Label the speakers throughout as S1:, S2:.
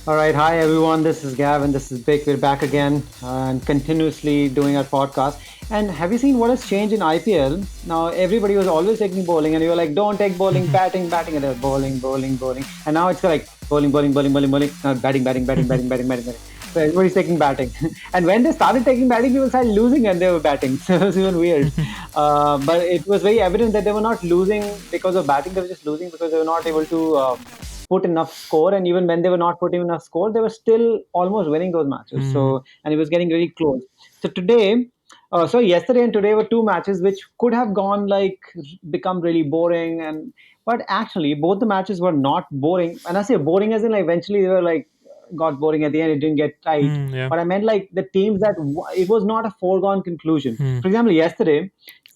S1: All right, hi everyone. This is Gavin. This is Vic. We're back again and continuously doing our podcast. And have you seen what has changed in IPL? Now everybody was always taking bowling, and you were like, "Don't take bowling, batting, batting," and they're bowling, bowling, bowling. And now it's like bowling, bowling, bowling, bowling, bowling, batting, batting, batting, batting, batting, batting, batting. So everybody's taking batting. And when they started taking batting, people started losing, and they were batting. So it was even weird. But it was very evident that they were not losing because of batting; they were just losing because they were not able to. Put enough score, and even when they were not putting enough score, they were still almost winning those matches.
S2: Mm,
S1: So, and it was getting really close. So today, so yesterday and today were two matches which could have gone like become really boring, and but actually both the matches were not boring. And I say boring as in like eventually they were like got boring at the end. It didn't get tight,
S2: yeah.
S1: but I meant like the teams that it was not a foregone conclusion.
S2: Mm,
S1: For example, yesterday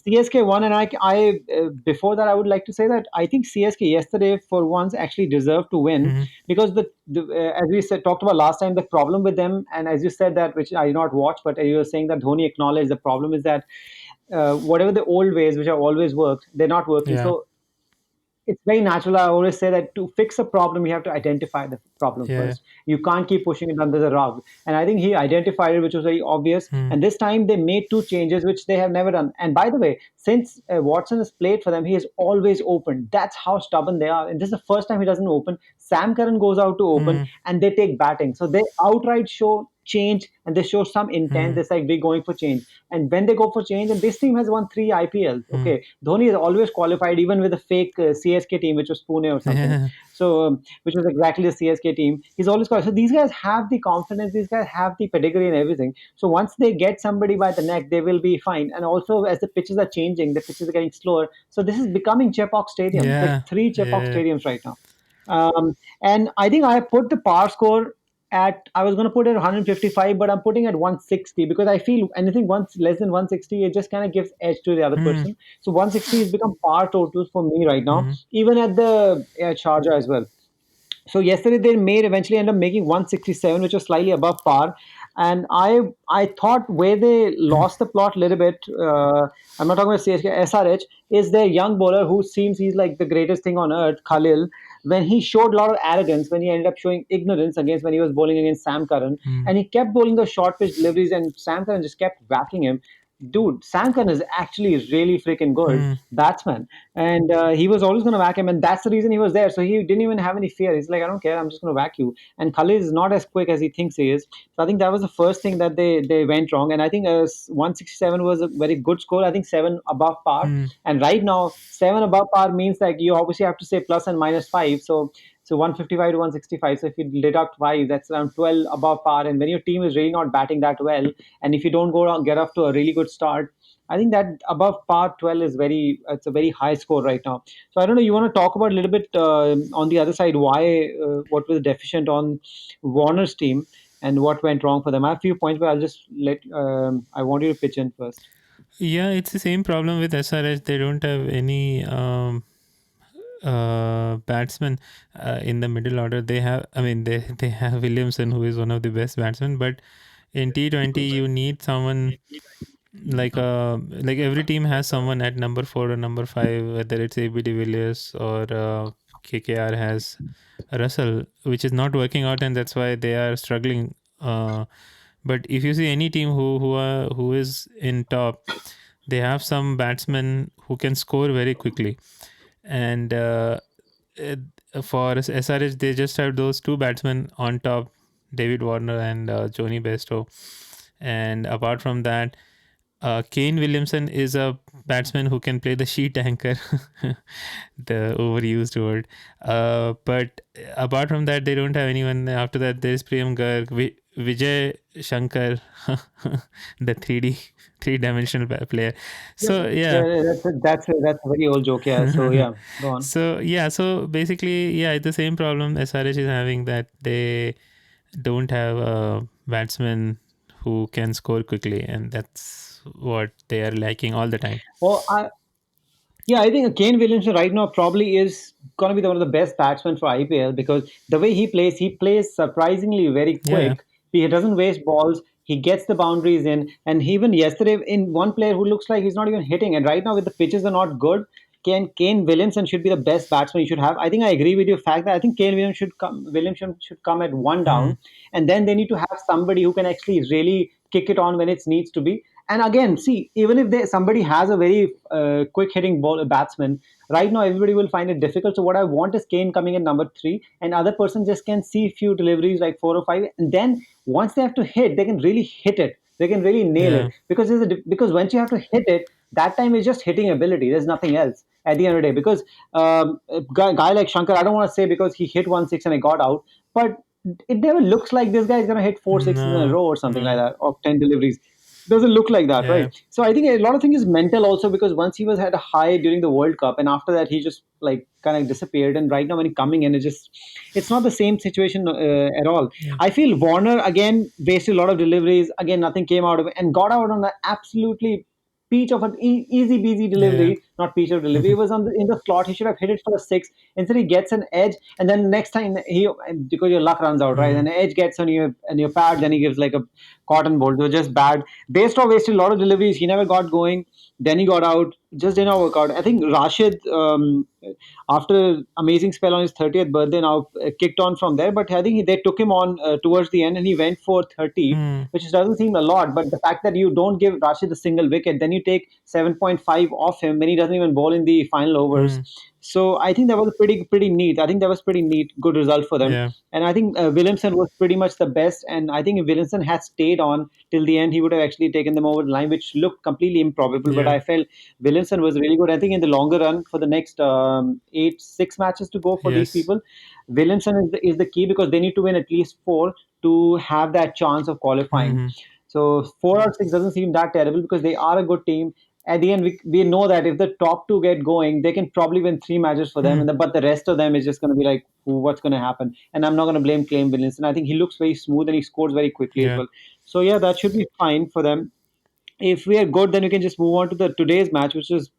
S1: CSK won, and before that I would like to say that I think CSK yesterday for once actually deserved to win
S2: mm,
S1: because as we said talked about last time, the problem with them, and as you said that, which I did not watch, but you were saying that Dhoni acknowledged the problem is that whatever the old ways which have always worked, they're not working.
S2: yeah.
S1: So it's very natural. I always say that to fix a problem, you have to identify the problem
S2: Yeah.
S1: first. You can't keep pushing it under the rug. And I think he identified it, which was very obvious.
S2: Mm,
S1: And this time they made two changes, which they have never done. And by the way, since Watson has played for them, he has always opened. That's how stubborn they are. And this is the first time he doesn't open. Sam Curran goes out to open,
S2: mm,
S1: and they take batting. So they outright show change, and they show some intent.
S2: mm,
S1: It's like we're going for change. And when they go for change, and this team has won three IPLs.
S2: mm.
S1: Okay, Dhoni has always qualified, even with a fake CSK team, which was Pune or something.
S2: Yeah.
S1: So, which was exactly the CSK team. He's always qualified. So these guys have the confidence. These guys have the pedigree and everything. So once they get somebody by the neck, they will be fine. And also, as the pitches are changing, the pitches are getting slower. So this is becoming Chepauk Stadium, like
S2: Yeah.
S1: three Chepauk
S2: Yeah.
S1: stadiums right now. And I think I put the par score at, I was going to put it at 155, but I'm putting it at 160 because I feel anything once less than 160, it just kind of gives edge to the other
S2: Mm,
S1: person. So 160 has become par total for me right now,
S2: mm,
S1: even at the Sharjah as well. So yesterday they made eventually end up making 167, which was slightly above par. And I thought where they lost the plot a little bit. I'm not talking about CSK. SRH is their young bowler who seems he's like the greatest thing on earth, Khalil. When he showed a lot of arrogance, when he ended up showing ignorance against when he was bowling against Sam Curran,
S2: mm,
S1: and he kept bowling those short pitch deliveries, and Sam Curran just kept whacking him. Dude, Sam Curran is actually really freaking good
S2: mm.
S1: batsman, and he was always going to whack him, and that's the reason he was there. So he didn't even have any fear. He's like, I don't care, I'm just going to whack you. And Khalid is not as quick as he thinks he is. So I think that was the first thing that they went wrong. And I think 167 was a very good score. I think seven above par,
S2: Mm.
S1: and right now seven above par means like you obviously have to say plus and minus five. So 155 to 165. So if you deduct five, that's around 12 above par. And when your team is really not batting that well, and if you don't go on, get off to a really good start, I think that above par 12 is it's a very high score right now. So I don't know, you want to talk about a little bit on the other side, what was deficient on Warner's team and what went wrong for them? I have a few points, but I want you to pitch in first.
S2: Yeah, it's the same problem with SRH. They don't have any batsmen in the middle order. They have, I mean, they have Williamson, who is one of the best batsmen. But in T20, you need someone like every team has someone at number 4 or number 5, whether it's AB de Villiers or KKR has Russell, which is not working out, and that's why they are struggling. But if you see any team who is in top, they have some batsmen who can score very quickly. And it- for SRH, they just have those two batsmen on top, David Warner and Joni Besto. And apart from that, Kane Williamson is a batsman who can play the sheet anchor, the overused word. But apart from that, they don't have anyone. After that, there's Priyam Garg, Vijay Shankar, the 3D, three-dimensional player.
S1: Yeah,
S2: So yeah.
S1: yeah, that's a very old joke. Yeah. So yeah, go on.
S2: So yeah, so basically, yeah, it's the same problem SRH is having, that they don't have a batsman who can score quickly, and that's what they are lacking all the time.
S1: Well, yeah, I think Kane Williamson right now probably is going to be one of the best batsmen for IPL because the way he plays surprisingly very
S2: Yeah.
S1: quick. He doesn't waste balls. He gets the boundaries in. And even yesterday, in one player who looks like he's not even hitting. And right now, with the pitches are not good, Kane Williamson should be the best batsman you should have. I think I agree with your fact that I think Williamson should come at one
S2: Hmm.
S1: down, and then they need to have somebody who can actually really kick it on when it needs to be. And again, see, even if somebody has a very quick hitting ball batsman, right now everybody will find it difficult. So what I want is Kane coming in number three, and other person just can see few deliveries like four or five, and then once they have to hit, they can really hit it. They can really nail
S2: Yeah.
S1: it because because once you have to hit it, that time is just hitting ability. There's nothing else at the end of the day. Because a guy like Shankar, I don't want to say because he hit 1 6 and I got out, but it never looks like this guy is going to hit four sixes in a
S2: No.
S1: row or something like
S2: No.
S1: that, or 10 deliveries. Doesn't look like that,
S2: Yeah.
S1: right? So I think a lot of things is mental also, because once he was had a high during the World Cup, and after that he just like kind of disappeared. And right now when he's coming in, it's not the same situation at all.
S2: Yeah.
S1: I feel Warner again wasted a lot of deliveries. Again, nothing came out of it, and got out on an absolutely peach of an easy peasy
S2: Yeah.
S1: delivery. Not peach of delivery. It was in the slot. He should have hit it for a six. Instead, he gets an edge, and then next time he, because your luck runs out, right?
S2: Hmm.
S1: And the edge gets on your pad, then he gives like a cotton bolt. It was just bad. Based wasted a lot of deliveries. He never got going. Then he got out. Just did not work out. I think Rashid, after amazing spell on his 30th birthday, now kicked on from there. But I think they took him on towards the end, and he went for 30,
S2: Hmm.
S1: which doesn't seem a lot. But the fact that you don't give Rashid a single wicket, then you take 7.5 off him when he doesn't even bowl in the final overs.
S2: Hmm.
S1: So I think that was pretty neat. I think that was pretty neat, good result for them.
S2: Yeah.
S1: And I think Williamson was pretty much the best. And I think if Williamson had stayed on till the end, he would have actually taken them over the line, which looked completely improbable. But
S2: Yeah.
S1: I felt Williamson was really good. I think in the longer run, for the next six matches to go for these
S2: Yes.
S1: people, Williamson is the key, because they need to win at least four to have that chance of qualifying.
S2: Hmm.
S1: So 4 or 6 doesn't seem that terrible, because they are a good team. At the end, we know that if the top two get going, they can probably win three matches for them,
S2: Hmm.
S1: but the rest of them is just going to be like, what's going to happen? And I'm not going to blame Claim Williamson. I think he looks very smooth and he scores very quickly as
S2: Yeah.
S1: well. So yeah, that should be fine for them. If we are good, then we can just move on to the today's match, which is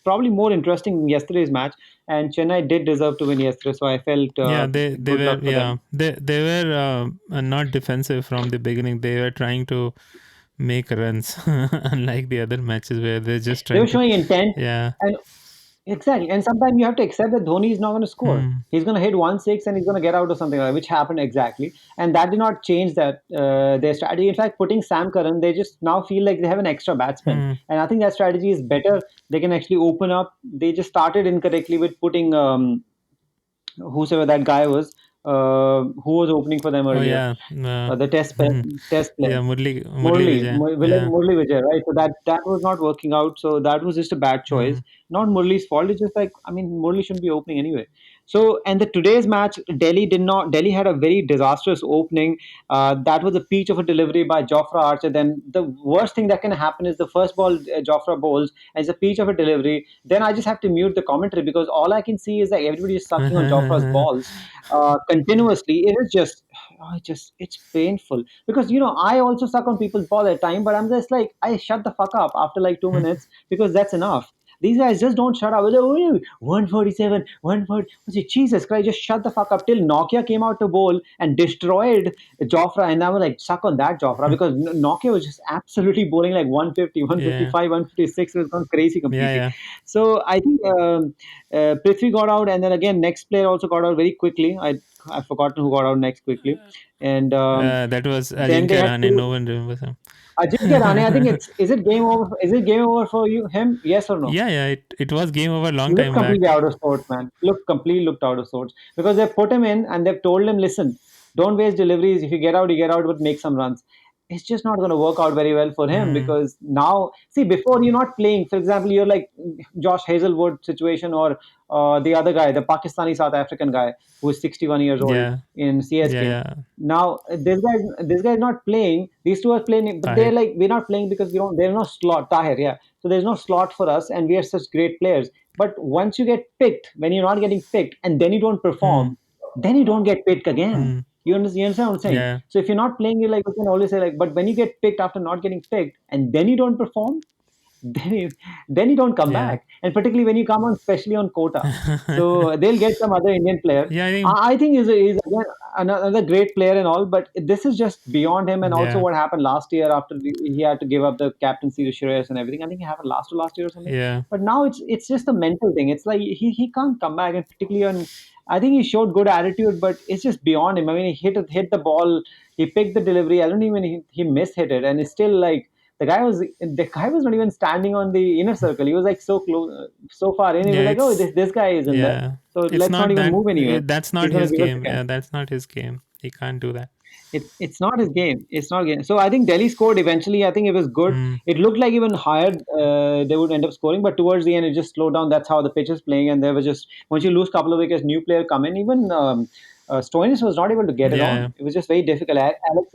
S1: probably more interesting than yesterday's match. And Chennai did deserve to win yesterday, so I felt
S2: Yeah. They
S1: good
S2: were,
S1: luck for them.
S2: yeah, they were not defensive from the beginning. They were trying to make runs, unlike the other matches where they're just
S1: They were
S2: trying to.
S1: showing intent,
S2: Yeah.
S1: and exactly. And sometimes you have to accept that Dhoni is not going to score.
S2: Hmm.
S1: He's going to hit 1 6 and he's going to get out or something like that, which happened exactly. And that did not change that their strategy. In fact, putting Sam Curran, they just now feel like they have an extra batsman.
S2: Hmm.
S1: And I think that strategy is better. They can actually open up. They just started incorrectly with putting whosoever that guy was, who was opening for them
S2: Oh
S1: earlier,
S2: yeah.
S1: the test player.
S2: Yeah. Murli Vijay.
S1: Villain
S2: Yeah.
S1: Murli Vijay, right? So that was not working out. So that was just a bad
S2: Hmm.
S1: choice. Not Murli's fault. It's just like, I mean, Murli shouldn't be opening anyway. So, and the today's match, Delhi had a very disastrous opening. That was a peach of a delivery by Jofra Archer. Then the worst thing that can happen is the first ball Jofra bowls as a peach of a delivery. Then I just have to mute the commentary, because all I can see is that everybody is sucking on Jofra's balls continuously. It is just, it's painful, because I also suck on people's ball at time, but I'm just like, I shut the fuck up after like 2 minutes, because that's enough. These guys just don't shut up. They're like, "Oh, 147, 140. I say, Jesus Christ, just shut the fuck up. Till Nokia came out to bowl and destroyed Jofra. And I was like, suck on that, Jofra, because Nokia was just absolutely bowling like 150,
S2: Yeah.
S1: 155, 156. It was gone crazy
S2: Yeah.
S1: completely.
S2: Yeah.
S1: So I think Prithvi got out. And then again, next player also got out very quickly. I've forgotten who got out next quickly. And
S2: That was
S1: then they
S2: Ajinkya
S1: had
S2: Rane.
S1: to
S2: No one remembers him.
S1: Ajinkya Rane. I think is it game over? Is it game over for him? Yes or no?
S2: Yeah. Yeah. It was game over long
S1: Looked
S2: time back.
S1: completely out of sorts, man. Looked out of sorts, because they put him in and they've told him, listen, don't waste deliveries. If you get out, but make some runs. It's just not going to work out very well for him,
S2: Hmm.
S1: because now, see, before you're not playing. For example, you're like Josh Hazelwood situation, or the other guy, the Pakistani South African guy who is 61 years old
S2: Yeah.
S1: in
S2: Yeah.
S1: CSK.
S2: Yeah.
S1: Now this guy's not playing. These two are playing, but they're
S2: Tahir.
S1: like, we're not playing because we don't. There's no slot. Tahir, yeah. So there's no slot for us, and we are such great players. But once you get picked, when you're not getting picked, and then you don't
S2: Hmm.
S1: perform, then you don't get picked again.
S2: Hmm.
S1: You understand what I'm saying?
S2: Yeah.
S1: So if you're not playing, you can always say like, but when you get picked after not getting picked, and then you don't perform, then then you don't come
S2: Yeah.
S1: back. And particularly when you come on, especially on quota. So they'll get some other Indian player.
S2: Yeah, I think.
S1: I think he's again another great player and all, but this is just beyond him. And also
S2: Yeah.
S1: what happened last year after he had to give up the captaincy to Shreyas and everything. I think it happened last year or something.
S2: Yeah.
S1: But now it's just a mental thing. It's like he can't come back, and particularly on. I think he showed good attitude, but it's just beyond him. I mean, he hit the ball, he picked the delivery. I don't even he mishit it, and it's still like the guy was not even standing on the inner circle. He was like so close, so far in. He
S2: Yeah,
S1: was like, oh,
S2: it's
S1: this guy is in there,
S2: yeah.
S1: so
S2: It's
S1: let's not
S2: not
S1: even
S2: that
S1: move anywhere.
S2: that's
S1: He's
S2: not
S1: going to
S2: his
S1: give us
S2: game.
S1: again.
S2: Yeah, that's not his game. He can't do that.
S1: It's not his game. It's not game. So I think Delhi scored eventually. I think it was good.
S2: Hmm.
S1: It looked like even higher they would end up scoring, but towards the end it just slowed down. That's how the pitch is playing, and there was just once you lose a couple of wickets, new player come in. Even Stoinis was not able to get it
S2: Yeah.
S1: on. It was just very difficult.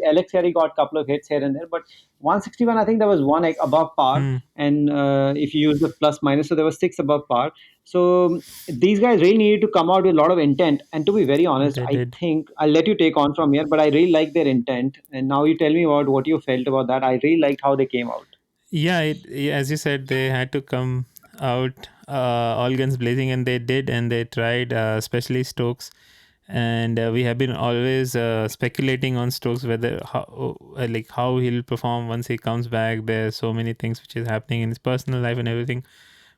S1: Alex Harry got a couple of hits here and there, but 161. I think there was one like, above par,
S2: Hmm.
S1: and if you use the plus minus, so there was six above par. So these guys really needed to come out with a lot of intent. And to be very honest,
S2: They
S1: I
S2: did.
S1: think I'll let you take on from here, but I really like their intent. And now you tell me about what you felt about that. I really liked how they came out.
S2: Yeah, yeah, as you said, they had to come out all guns blazing, and they did, and they tried, especially Stokes. And we have been always speculating on Stokes whether how he'll perform once he comes back. There's so many things which is happening in his personal life and everything.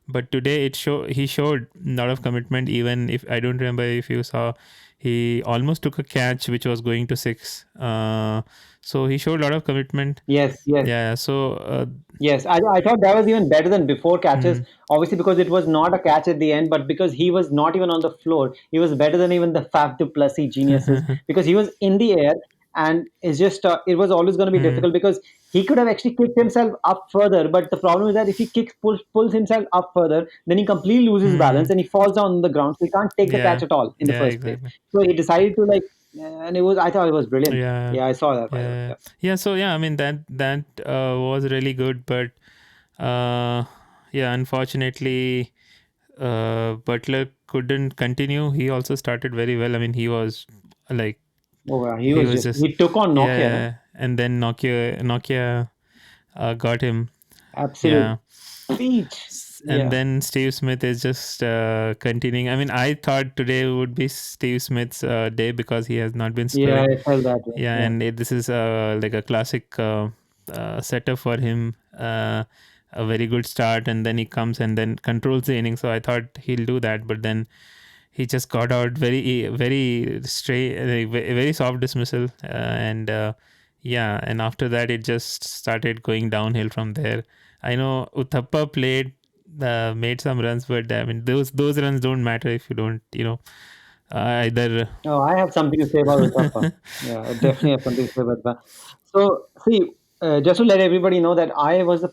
S2: But today he showed a lot of commitment. Even if I don't remember if you saw, he almost took a catch which was going to six. So he showed a lot of commitment.
S1: Yes, yes.
S2: Yeah. So
S1: Yes, I thought that was even better than before catches.
S2: mm,
S1: Obviously, because it was not a catch at the end, but because he was not even on the floor, he was better than even the Fab du Plessis geniuses because he was in the air, and it's just it was always going to be
S2: mm,
S1: difficult because he could have actually kicked himself up further. But the problem is that if he pulls himself up further, then he completely loses balance
S2: mm,
S1: and he falls down on the ground, so he can't take the catch
S2: yeah,
S1: at all in the
S2: yeah,
S1: first place.
S2: exactly.
S1: So he decided to like, and it was I thought it was brilliant.
S2: Yeah,
S1: Yeah, I saw that by the way.
S2: yeah,
S1: Yeah.
S2: yeah. So yeah, I mean that was really good, but uh, yeah, unfortunately, Butler couldn't continue. He also started very well. I mean, he was like
S1: Oh, yeah,
S2: he was just
S1: he took on Nokia, no?
S2: yeah, and then Nokia got him.
S1: Absolute
S2: Yeah.
S1: peach.
S2: And
S1: Yeah.
S2: then Steve Smith is just continuing. I mean, I thought today would be Steve Smith's day because he has not been
S1: Yeah,
S2: scoring.
S1: I felt that way.
S2: Yeah,
S1: Yeah.
S2: and this is like a classic setup for him. A very good start, and then he comes and then controls the inning. So I thought he'll do that, but then he just got out very straight, very soft dismissal, and yeah, and after that it just started going downhill from there. I know Uthappa made some runs, but I mean those runs don't matter if you don't, either.
S1: Oh, I have something to say about Uthappa. Yeah, I definitely have something to say about that. So, see, just to let everybody know that I was the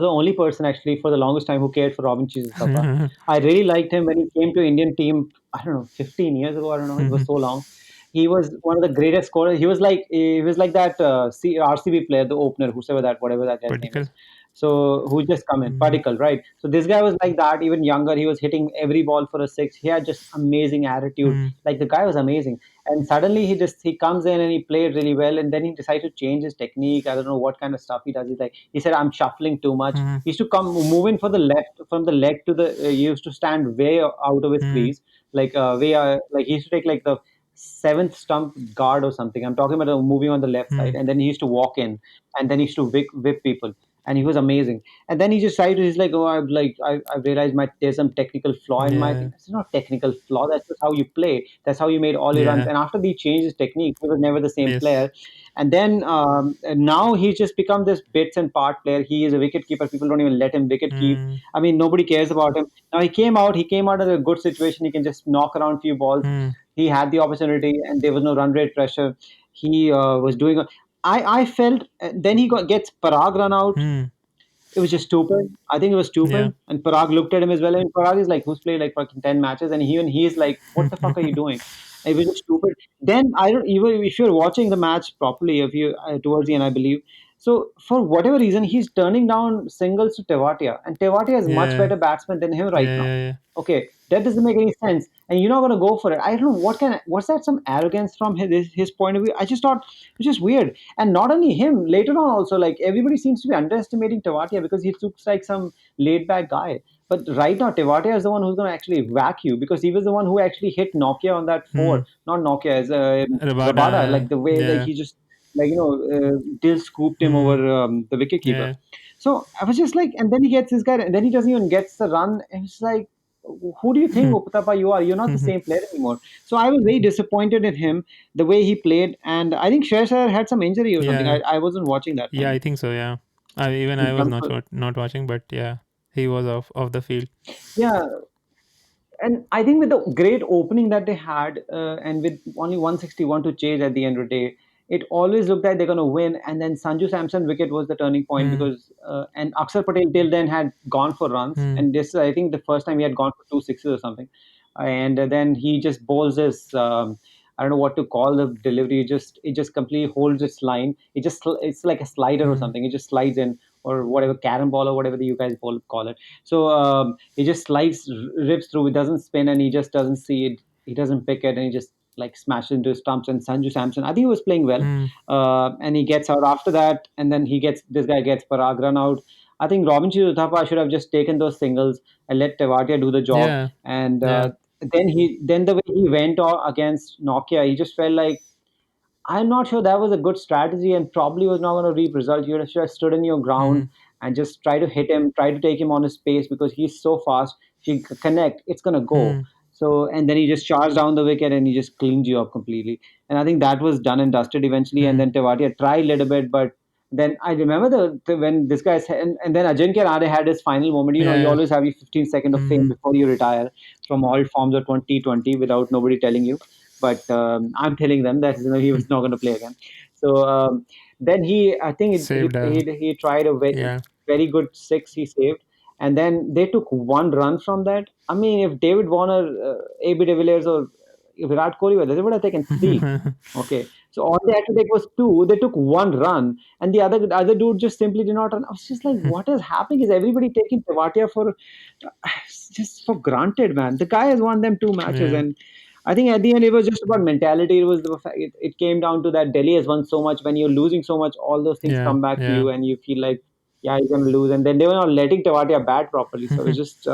S1: only person actually for the longest time who cared for Robin Cheese Uthappa. I really liked him when he came to Indian team, I don't know, 15 years ago, I don't know, it was so long. He was one of the greatest scorers. He was like that RCB player, the opener, whatever that guy's name
S2: Particle.
S1: is. So who just come in,
S2: Mm,
S1: Particle, right? So this guy was like that, even younger. He was hitting every ball for a six. He had just amazing attitude.
S2: mm,
S1: Like the guy was amazing. And suddenly he comes in and he played really well. And then he decided to change his technique. I don't know what kind of stuff he does. He said, I'm shuffling too much.
S2: mm,
S1: He used to come move in for the left from the leg to the. He used to stand way out of his
S2: mm,
S1: crease, like he used to take like the seventh stump guard or something. I'm talking about moving on the left side,
S2: mm,
S1: and then he used to walk in, and then he used to whip people, and he was amazing. And then he just decided, he's like, oh, I've realized there's some technical flaw in my thing.
S2: yeah,
S1: It's not technical flaw. That's just how you play. That's how you made all your runs.
S2: yeah,
S1: And after he changed his technique, he was never the same
S2: yes,
S1: player. And then now he's just become this bits and part player. He is a wicket keeper. People don't even let him wicket keep.
S2: mm,
S1: I mean, nobody cares about him. Now he came out of a good situation. He can just knock around few balls.
S2: mm,
S1: He had the opportunity, and there was no run rate pressure. He was doing. I felt then gets Parag run out.
S2: mm,
S1: It was just stupid. I think it was
S2: yeah.
S1: stupid. And Parag looked at him as well. And Parag is like, who's played like fucking 10 matches? And he's like, what the fuck are you doing? And it was just stupid. Then I don't even if you're watching the match properly, if you towards the end, I believe. So for whatever reason, he's turning down singles to Tewatia, and Tewatia is much
S2: Yeah.
S1: better batsman than him right
S2: Yeah.
S1: now.
S2: Yeah.
S1: Okay, that doesn't make any sense, and you're not going to go for it. I don't know what's that, some arrogance from his point of view. I just thought it's just weird, and not only him. Later on, also like everybody seems to be underestimating Tewatia because he looks like some laid back guy. But right now, Tewatia is the one who's going to actually whack you because he was the one who actually hit Nokia on that
S2: Hmm.
S1: four, not Nokia, as Rabada, like
S2: Rabada.
S1: the way like
S2: Yeah.
S1: he just like Dill scooped him
S2: Hmm.
S1: over the wicket keeper.
S2: Yeah.
S1: So I was just like, and then he gets this guy, and then he doesn't even gets the run. And it's like, who do you think, Opatapa, you are? You're not the same player anymore. So I was very disappointed in him, the way he played. And I think Sher had some injury or something.
S2: Yeah.
S1: I wasn't watching that
S2: Yeah. I
S1: time.
S2: think so. Yeah. I was not not watching, but yeah, he was off the field.
S1: Yeah, and I think with the great opening that they had, and with only 161 to chase at the end of the day, it always looked like they're going to win. And then Sanju Samson wicket was the turning point
S2: Hmm.
S1: because and Akshar Patel till then had gone for runs,
S2: Hmm.
S1: and this I think the first time he had gone for two sixes or something, and then he just bowls this. I don't know what to call the delivery. It just completely holds its line. It's like a slider or
S2: Hmm.
S1: something. It just slides in or whatever carom ball or whatever you guys call it. So he just rips through. It doesn't spin, and he just doesn't see it. He doesn't pick it, and he just like smashes into his stumps. And Sanju Samson, I think he was playing well,
S2: Hmm.
S1: and he gets out after that, and then this guy gets Parag run out. I think Robin Uthappa should have just taken those singles and let Tewatia do the job.
S2: Yeah.
S1: And
S2: Yeah.
S1: then the way he went against Nokia, he just felt like I'm not sure that was a good strategy and probably was not going to reap result. You should have stood in your
S2: Hmm.
S1: ground and just try to hit him, try to take him on his pace because he's so fast. If you connect, it's going to go.
S2: Hmm.
S1: So, and then he just charged down the wicket and he just cleaned you up completely. And I think that was done and dusted eventually. And
S2: Hmm.
S1: then Tewatia tried a little bit, but then I remember when this guy said, and then Ajinkya Rahane had his final moment. You know, you
S2: Yeah.
S1: always have your 15 seconds of fame
S2: Hmm.
S1: before you retire from all forms of 2020 without nobody telling you, but I'm telling them that he was not going to play again. So then I think
S2: Saved.
S1: he tried a
S2: Yeah.
S1: very good six he saved, and then they took one run from that. I mean, if David Warner, AB de Villiers, or Virat Kohli were there, they would have taken three. Okay, so all they had to take was two. They took one run, and the other dude just simply did not run. I was just like, what is happening? Is everybody taking Tewatia for just for granted, man? The guy has won them two matches,
S2: Yeah.
S1: and I think at the end it was just about mentality. It was the fact it came down to that Delhi has won so much. When you're losing so much, all those things
S2: Yeah.
S1: come back to
S2: Yeah.
S1: you, and you feel like, yeah, you're gonna lose. And then they were not letting Tewatia bat properly, so it just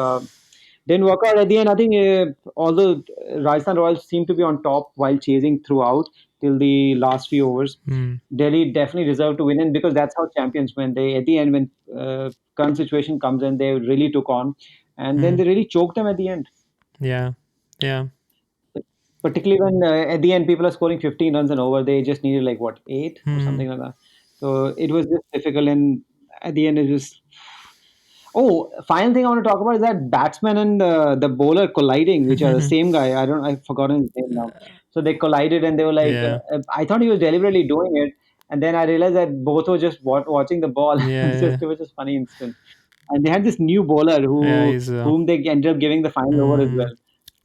S1: didn't work out at the end. I think although Rajasthan Royals seemed to be on top while chasing throughout till the last few overs,
S2: Hmm.
S1: Delhi definitely deserved to win in because that's how champions win. They at the end when current situation comes in, they really took on, and then
S2: Hmm.
S1: they really choked them at the end.
S2: Yeah. Yeah.
S1: Particularly when at the end people are scoring 15 runs and over, they just needed like what, eight or
S2: Hmm.
S1: something like that. So it was just difficult, and at the end it was. Oh, final thing I want to talk about is that batsman and the bowler colliding, which are the same guy. I've forgotten his name now. So they collided, and they were like,
S2: Yeah.
S1: I thought he was deliberately doing it, and then I realized that both were just watching the ball.
S2: Yeah.
S1: It was just funny instance. And they had this new bowler
S2: Yeah. He's.
S1: whom they ended up giving the final over as
S2: Hmm.
S1: well.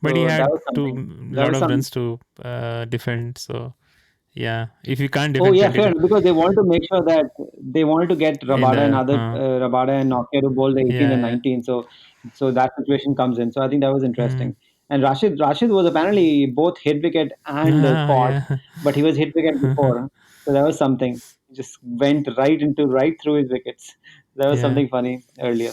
S2: But he
S1: So that
S2: had
S1: was
S2: to
S1: something. That
S2: lot
S1: was
S2: of
S1: some.
S2: runs to defend. So yeah, if you can't
S1: Oh
S2: defend
S1: yeah, fair
S2: 22,
S1: enough, because they wanted to make sure that they wanted to get
S2: in the
S1: Rabada and Nokia to bowl the 18 and
S2: yeah,
S1: 19. So that situation comes in. So I think that was
S2: yeah.
S1: interesting. And Rashid was apparently both hit wicket and caught,
S2: Yeah.
S1: but he was hit wicket before. So that was something. He just went right through his wickets. That was
S2: Yeah.
S1: something funny earlier.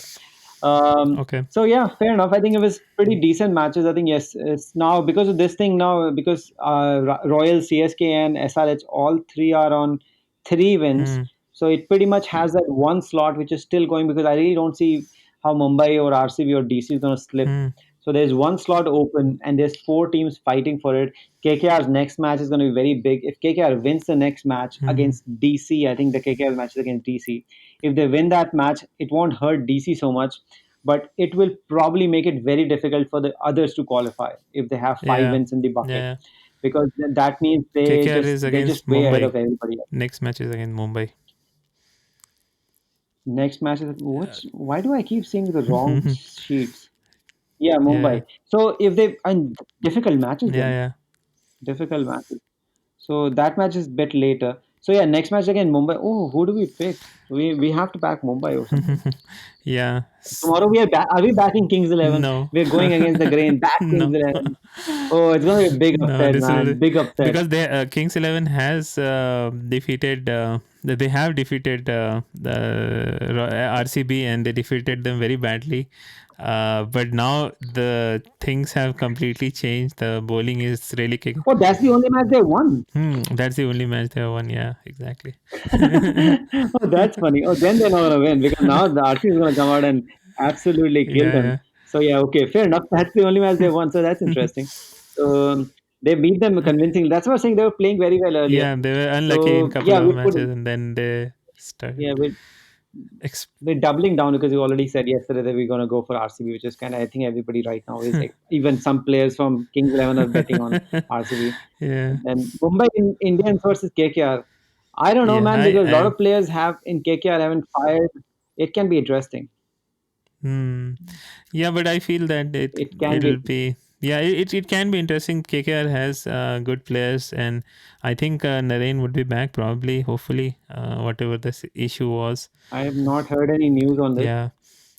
S1: Um,
S2: Okay.
S1: so yeah, fair enough. I think it was pretty decent matches. I think yes, it's now because of this thing now because Royal, CSK, and SRH all three are on three wins.
S2: Hmm.
S1: So it pretty much has that one slot which is still going because I really don't see how Mumbai or RCB or DC is going to slip.
S2: Hmm.
S1: So there's one slot open and there's four teams fighting for it. KKR's next match is going to be very big. If KKR wins the next match
S2: Hmm.
S1: against DC, I think the KKR match is against DC. If they win that match, it won't hurt DC so much, but it will probably make it very difficult for the others to qualify if they have five
S2: Yeah.
S1: wins in the bucket,
S2: Yeah.
S1: because that means
S2: KKR is
S1: they're
S2: against
S1: just way ahead
S2: Mumbai.
S1: of everybody else.
S2: Next match is against Mumbai.
S1: Next match is
S2: Yeah.
S1: which? Why do I keep seeing the wrong sheets? Yeah,
S2: Yeah.
S1: Mumbai. So if they and difficult matches
S2: Yeah.
S1: then
S2: Yeah.
S1: difficult matches. So that match is bit later. So yeah, next match again, Mumbai. Oh, who do we pick? We have to back Mumbai or something.
S2: Yeah.
S1: Tomorrow we are we backing Kings 11?
S2: No.
S1: We're going against the grain. Back Kings
S2: No.
S1: 11. Oh, it's gonna be a big
S2: No,
S1: upset,
S2: this will
S1: man. Big upset.
S2: because they Kings 11 has defeated they have defeated RCB, and they defeated them very badly. But now the things have completely changed. The bowling is really kicking.
S1: Oh, that's the only match they won.
S2: That's the only match they have won. Yeah, exactly.
S1: Oh, that's funny. Oh, then they're not gonna win because now the RC is gonna come out and absolutely kill them.
S2: Yeah,
S1: So yeah, okay, fair enough. That's the only match they won. So that's
S2: yeah.
S1: interesting. So they beat them convincingly. That's what I was saying. They were playing very well earlier.
S2: Yeah, they were unlucky in
S1: So
S2: couple
S1: yeah,
S2: of
S1: we put
S2: matches, and then they
S1: yeah
S2: started. Ex-
S1: we're doubling down because we already said yesterday that we're gonna go for RCB, which is kind of I think everybody right now is like even some players from Kings 11 are betting on RCB.
S2: yeah,
S1: And Mumbai Indians versus KKR. I don't know,
S2: yeah.
S1: man,
S2: I
S1: because a lot
S2: I
S1: of players have in KKR haven't fired. It can be interesting.
S2: Hmm. Yeah, but I feel that
S1: It can
S2: it'll
S1: be.
S2: be yeah, it can be interesting. KKR has good players, and I think Naren would be back probably, hopefully, whatever this issue was.
S1: I have not heard any news on this.
S2: Yeah.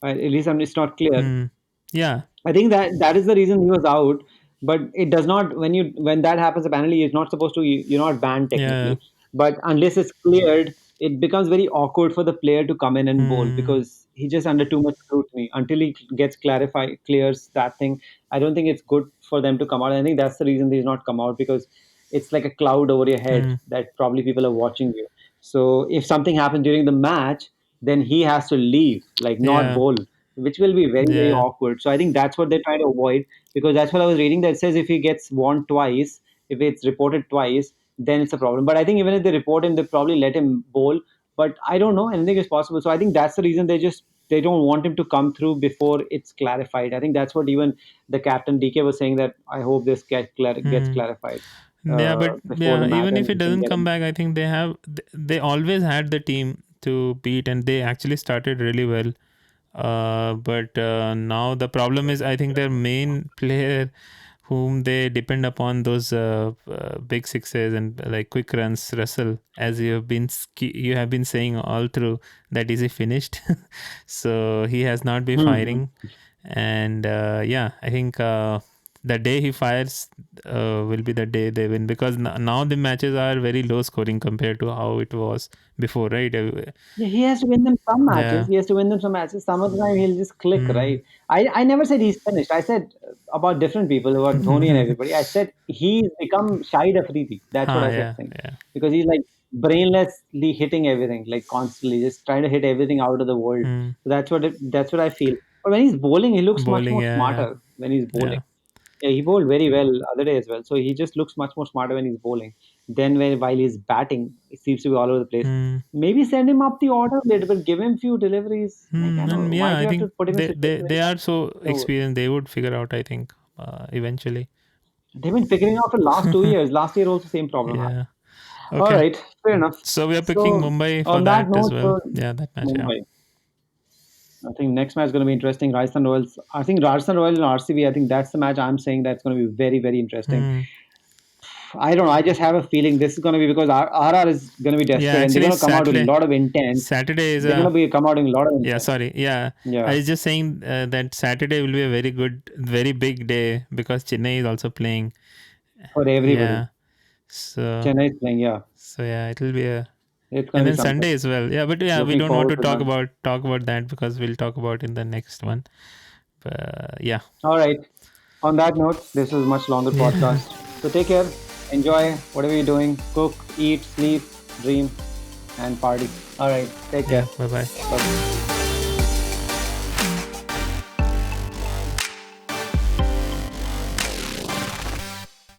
S1: At least it's not clear.
S2: Hmm. Yeah.
S1: I think that is the reason he was out. But it does not when that happens apparently you're not supposed to you're not banned
S2: Yeah.
S1: technically. But unless it's cleared, it becomes very awkward for the player to come in and bowl
S2: Hmm.
S1: because he's just under too much scrutiny. Until he gets clarified clears that thing, I don't think it's good for them to come out. I think that's the reason he's not come out because it's like a cloud over your head
S2: Hmm.
S1: that probably people are watching you. So if something happens during the match, then he has to leave, like not
S2: Yeah.
S1: bowl, which will be very, very
S2: Yeah.
S1: awkward. So I think that's what they're trying to avoid because that's what I was reading that says if he gets warned twice, if it's reported twice, then it's a problem. But I think even if they report him, they probably let him bowl. But I don't know, anything is possible. So I think that's the reason they don't want him to come through before it's clarified. I think that's what even the captain DK was saying that I hope this gets
S2: Hmm.
S1: clarified
S2: Yeah, but
S1: before the
S2: yeah,
S1: match
S2: even if
S1: and
S2: it
S1: we can
S2: doesn't
S1: get
S2: come
S1: him.
S2: back, I think they always had the team to beat, and they actually started really well. But now the problem is, I think their main player, whom they depend upon those big sixes and like quick runs, Russell, as you have been saying all through, that is he finished. So he has not been
S1: Hmm.
S2: firing, and yeah, I think the day he fires will be the day they win, because now the matches are very low scoring compared to how it was before, right?
S1: Yeah, he has to win them some matches.
S2: Yeah.
S1: He has to win them some matches. Some of the time he'll just click,
S2: Hmm.
S1: right? I never said he's finished. I said about different people, about Dhoni and everybody. I said he's become Shahid Afridi. That's what I kept
S2: Yeah,
S1: saying.
S2: yeah.
S1: Because he's like brainlessly hitting everything, like constantly, just trying to hit everything out of the world.
S2: Hmm.
S1: So that's what I feel. But when he's bowling, he looks much
S2: Bowling,
S1: more
S2: yeah, yeah,
S1: smarter when he's bowling.
S2: yeah.
S1: Yeah, he bowled very well other day as well. So he just looks much more smarter when he's bowling. Then while he's batting, it seems to be all over the place.
S2: Hmm.
S1: Maybe send him up the order a little bit, give him few deliveries. Like I know
S2: And
S1: why
S2: yeah,
S1: do
S2: I
S1: you have to
S2: think
S1: put him in a situation where
S2: they are so
S1: you know
S2: experienced. They would figure out, I think, eventually.
S1: they've been figuring out for the last 2 years. Last year also same problem
S2: Yeah.
S1: happened. All
S2: Okay.
S1: right, fair enough.
S2: So we are picking
S1: So
S2: Mumbai for
S1: on that
S2: that as
S1: note,
S2: well. Yeah, that match. Yeah.
S1: Mumbai. I think next match is going to be interesting. Rajasthan Royals. I think Rajasthan Royals and RCB. I think that's the match I'm saying that's going to be very, very interesting.
S2: Hmm.
S1: I don't know. I just have a feeling this is going to be because RR is going to be
S2: Yeah.
S1: desperate and they're
S2: Actually,
S1: going to come out with a lot of intent.
S2: Saturday is
S1: They're going to
S2: a
S1: be come out with a lot of
S2: yeah.
S1: intent.
S2: Sorry. Yeah. I
S1: Yeah,
S2: was just saying that Saturday will be a very good, very big day because Chennai is also playing.
S1: for everybody.
S2: Yeah. So
S1: Chennai is playing. Yeah,
S2: yeah, it will be a.
S1: it's going
S2: And
S1: to be
S2: then
S1: something.
S2: Sunday as well. Yeah, but yeah, we
S1: Looking
S2: don't want
S1: forward
S2: to
S1: to that.
S2: talk about that because we'll talk about in the next one. But yeah.
S1: All right. On that note, this is a much longer
S2: Yeah.
S1: podcast. So take care. Enjoy whatever you're doing. Cook, eat, sleep, dream, and party. All right. Take
S2: Yeah.
S1: care.
S2: Bye bye.
S1: Bye.